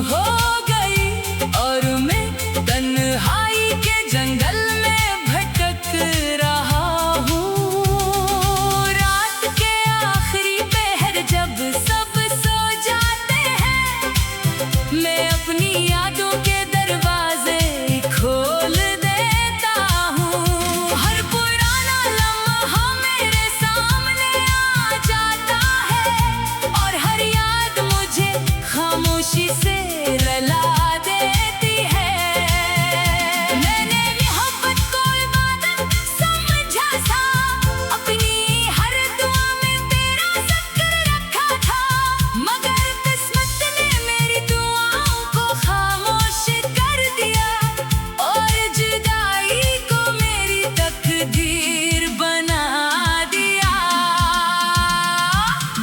हो गई और मैं तन्हाई के जंगल में भटक रहा हूँ। रात के आखिरी पहर जब सब सो जाते हैं, मैं अपनी यादों के दरवाजे खोल देता हूँ। हर पुराना लम्हा मेरे सामने आ जाता है और हर याद मुझे खामोशी से रुला देती है। मैंने मोहब्बत को इबादत समझा था, अपनी हर दुआ में तेरा जिक्र रखा था, मगर किस्मत ने मेरी दुआओं को खामोश कर दिया और जुदाई को मेरी तकदीर बना दिया।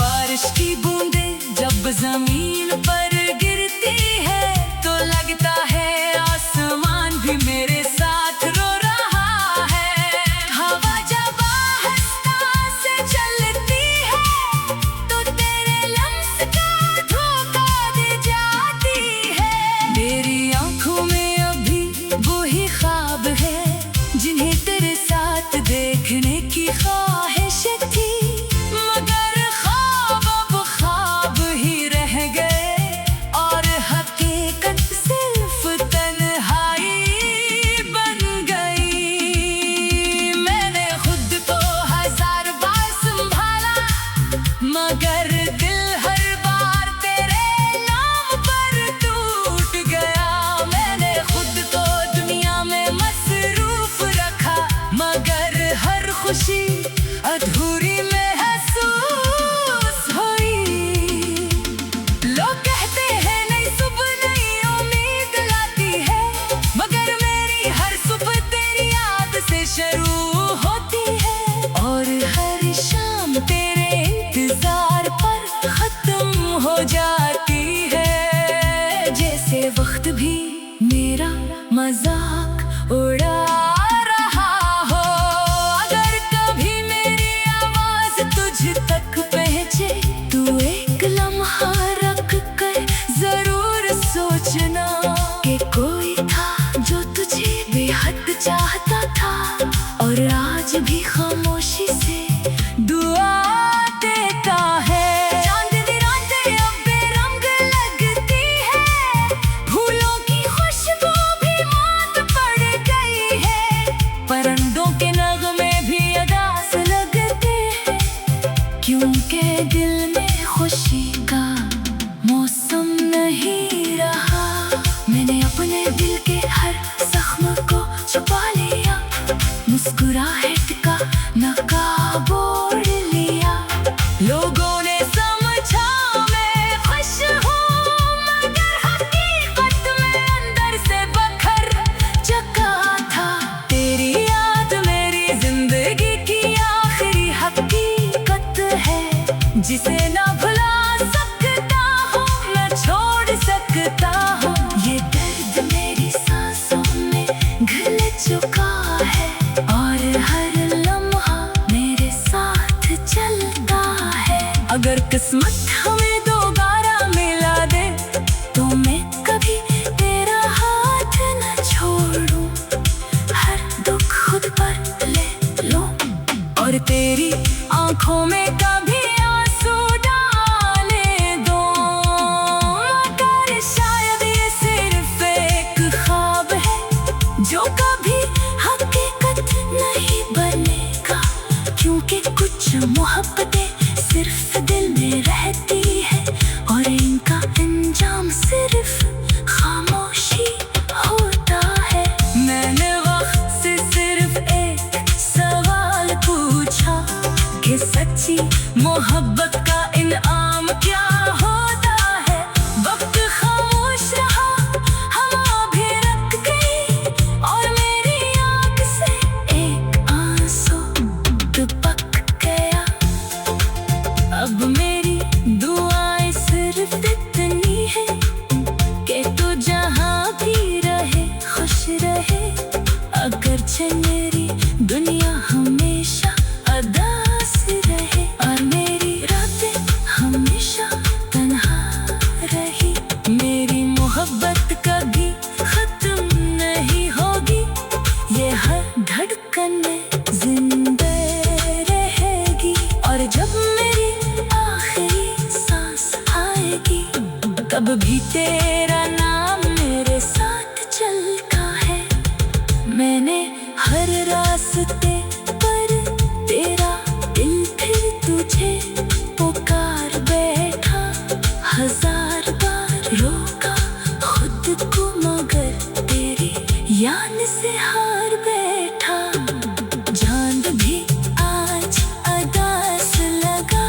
बारिश की बूंदें जब जमीन पर गिरती है तो लगता है आसमान भी मेरे साथ रो रहा है। हवा जब आहिस्ता से चलती है तो तेरे लम्स का धोखा दे जाती है। मेरी आंखों में अभी वही ख्वाब है जिन्हें तेरे साथ देखने की ख्वाहिश थी, मगर ख्वाब अब ख्वाब ही रह गए और हकीकत सिर्फ तन्हाई बन गई। मैंने खुद को हजार बार संभाला, मगर दिल हर बार तेरे नाम पर टूट गया। मैंने खुद को दुनिया में मसरूफ रखा, मगर हर खुशी अधूरी महसूस हुई। लोग कहते हैं नई सुबह नई उम्मीद लाती है, मगर मेरी हर सुबह तेरी याद से शुरू होती है और हर शाम तेरे इंतजार पर खत्म हो जाती है। जैसे वक्त भी मेरा मजाक उड़ा रहा हो। अगर कभी मेरी आवाज तुझ तक पहुंचे तू एक लम्हा रख कर जरूर सोचना कि कोई था जो तुझे बेहद चाहता था और आज भी खामोशी से दुआ देता है। चांदनी रातें अब बेरंग लगती है, फूलों की खुशबू भी मात तब भी तेरा नाम मेरे साथ चलता है। मैंने हर रास्ते पर तेरा दिल फिर तुझे पुकार बैठा। हजार बार रोका खुद को मगर तेरी याद से हार बैठा। चांद भी आज अदास लगा,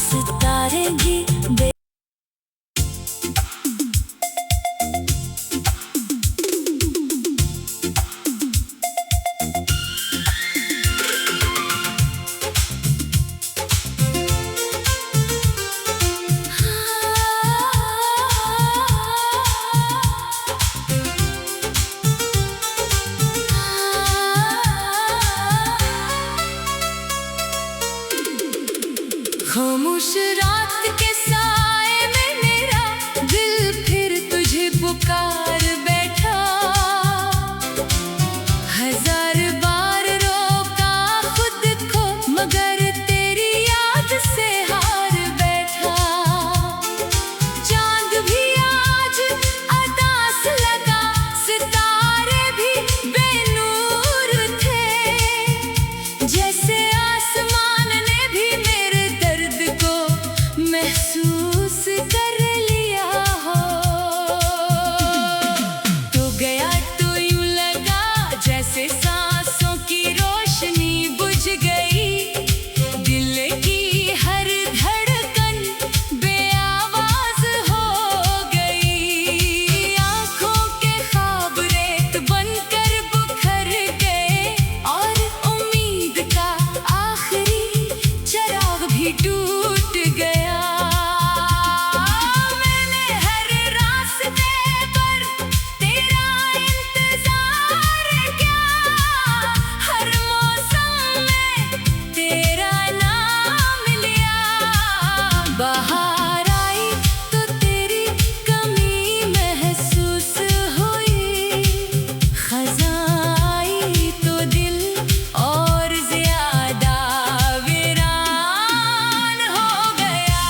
सितारे भी खामोश रात के साए में मेरा दिल फिर तुझे पुकार बैठा। हजार बार रोका खुद को मगर तेरी याद से हार बैठा। चांद भी आज अदास लगा, सितारे भी बेनूर थे। जैसे आसमान ने भी मेरे दर्द को महसूस कर लिया हो। तो गया तो यूं लगा जैसे सांसों की रोशनी बुझ गई। दिल की हर धड़कन बेआवाज हो गई। आंखों के ख्वाब रेत बनकर बिखर गए और उम्मीद का आखिरी चिराग भी टूट गया। मैंने हर रास्ते पर तेरा इंतजार किया, हर मौसम में तेरा नाम लिया। बाहर आई तो तेरी कमी महसूस हुई, खज़ां आई तो दिल और ज्यादा वीरान हो गया।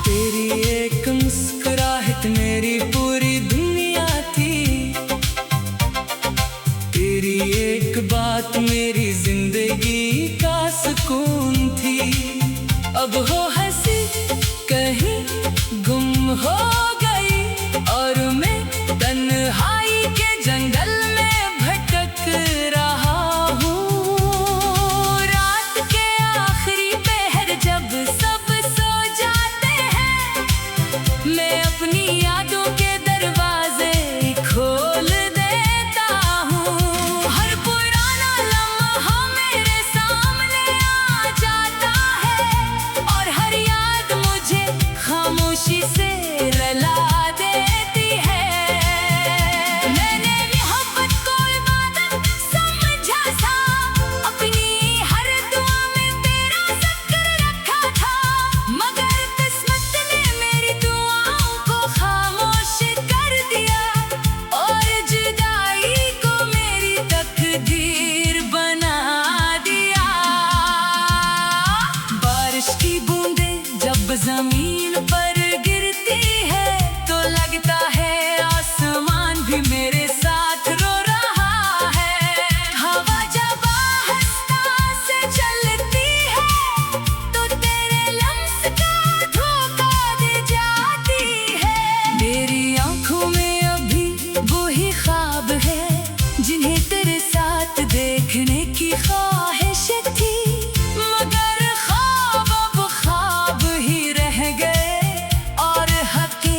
तेरी एक मुस्कुराहट मेरी पूरी दुनिया थी। तेरी एक बात मेरी जिंदगी का सुकून थी। अब हो हंसी कहीं गुम हो गई और मैं तन्हाई के जंगल में भटक रहा हूँ। रात के आखिरी पहर जब सब सो जाते हैं, मैं अपनी यादों के दरवाजे खोल देता हूँ। हर पुराना लम्हा मेरे सामने आ जाता है और हर याद मुझे खामोशी से रुला देती है। मैंने मोहब्बत को इबादत समझा था, अपनी हर दुआ में तेरा जिक्र रखा था। मगर किस्मत ने मेरी दुआओं को खामोश कर दिया और जुदाई को मेरी तकदीर बना दिया। बारिश की बूंदें जब जमीन पर गिरती है तो लगता है आसमान भी मेरे साथ रो रहा है। हवा जब आहिस्ता से चलती है तो तेरे लम्स का धोखा दे जाती है। मेरी आंखों में अभी वही ख्वाब है जिन्हें तेरे साथ देखने की ख्वाहिश थी। मगर ख्वाब अब ख्वाब ही रह गए और हकीकत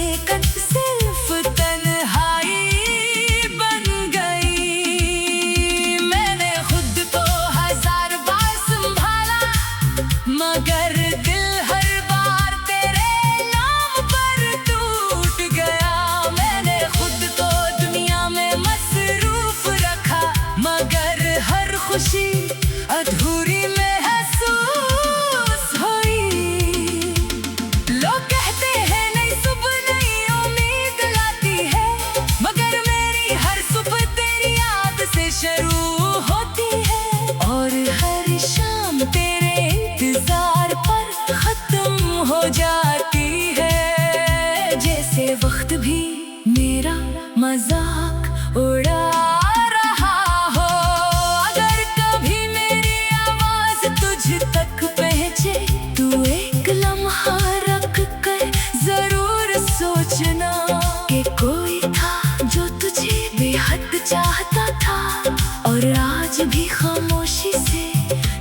वक्त भी मेरा मजाक उड़ा रहा हो। अगर कभी मेरी आवाज तुझ तक पहुंचे, तू एक लम्हा रख कर जरूर सोचना कि कोई था जो तुझे बेहद चाहता था और आज भी खामोशी से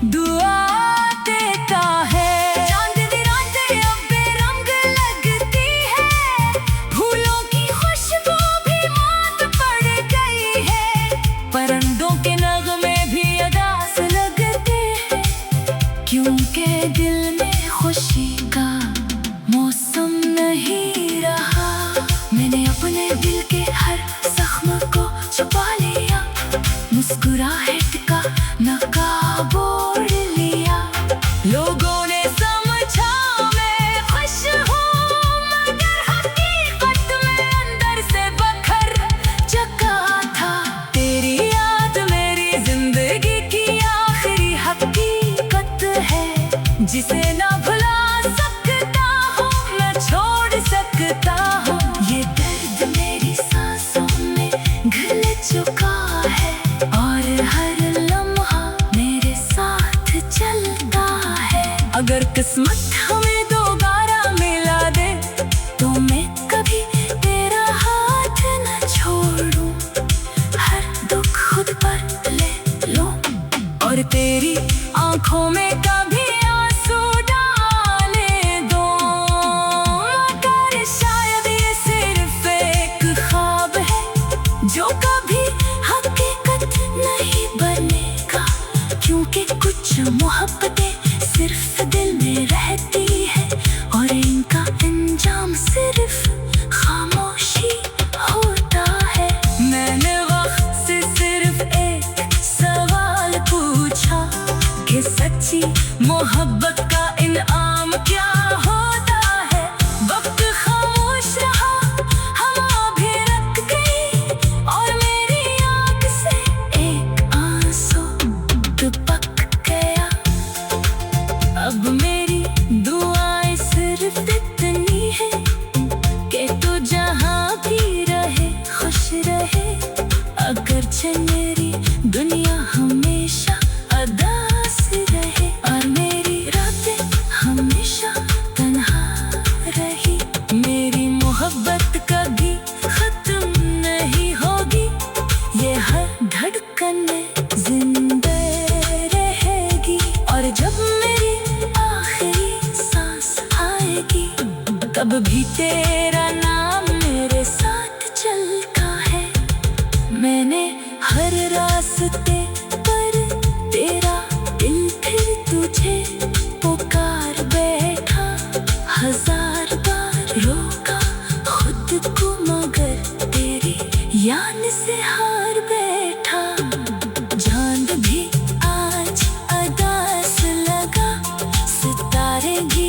दुआ देता है। चांदनी रातें अब बेरंग लगती है, फूलों की खुशबू भी मात पड़ गई है, परिंदों के नगमे भी अदास लगते हैं, क्योंकि दिल में खुशी का मौसम नहीं रहा। मैंने अपने दिल के हर जख्म को छुपा लिया, मुस्कुराहट का नकाब ओढ़ लिया। लोगों ने समझा मैं खुश हूँ, मगर हकीकत में अंदर से बखर चुका था। तेरी याद मेरी जिंदगी की आखिरी हकीकत है, जिसे ना भुला सकता हूँ न छोड़ सकता हूँ। ये दर्द मेरी सांसों में घुल चुका है और हर लम्हा मेरे साथ चलता है। अगर किस्मत हमें दोबारा मिला दे, तो मैं कभी तेरा हाथ न छोड़ूं, हर दुख खुद पर ले लूं और तेरी आंखों में कभी आंसू डाले दो। मगर शायद ये सिर्फ एक ख्वाब है जो कभी हकीकत नहीं बनेगा, क्योंकि कुछ मोहब्बतें सिर्फ दिल में रहती है और इनका अंजाम सिर्फ खामोशी होता है। मैंने वक्त से सिर्फ एक सवाल पूछा कि सच्ची मोहब्बत का इनाम क्या होता है। वक्त खामोश रहा, हवा भी रुक गई और मेरी आँख से एक आंसू टपक गया। अब मेरी दुआएं सिर्फ इतनी है कि तू जहाँ भी रहे खुश रहे, अगरचे मेरी दुनिया हमेशा उदास रहे और मेरी रातें हमेशा तन्हा रही। मेरी मोहब्बत कभी खत्म नहीं होगी, ये हर धड़कन में जिंदा रहेगी और जब मेरी आखिरी सांस आएगी, तब भी तेरा नाम मेरे साथ चलता है। मैंने हर रास्ते पर तेरा दिल फिर तुझे पुकार बैठा, हजार बार रोका खुद को मगर तेरी याद से हार बैठा। चांद भी आज उदास लगा, सितारे भी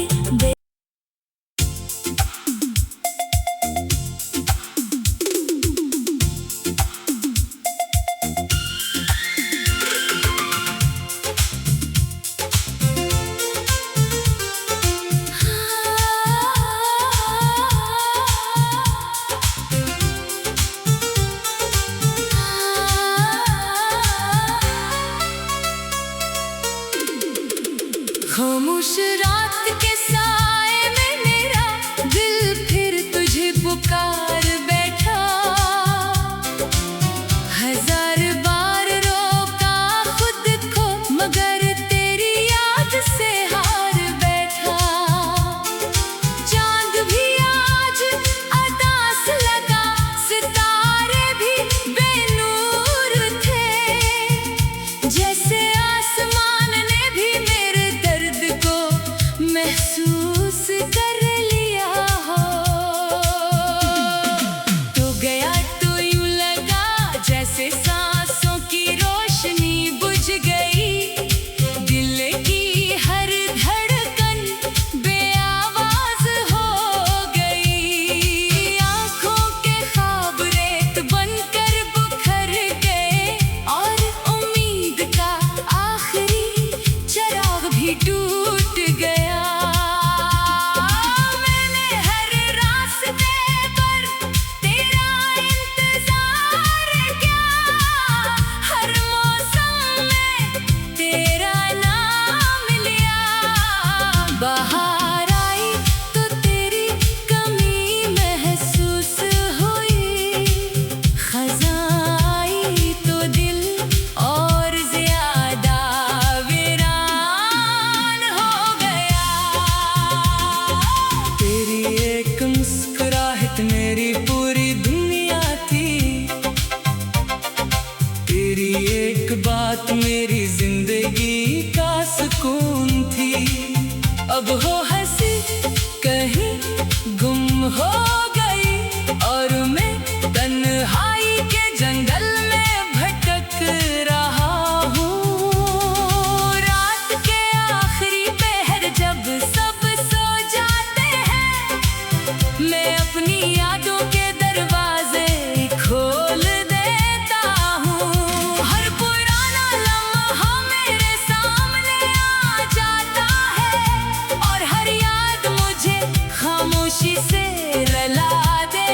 खुशी से रला दे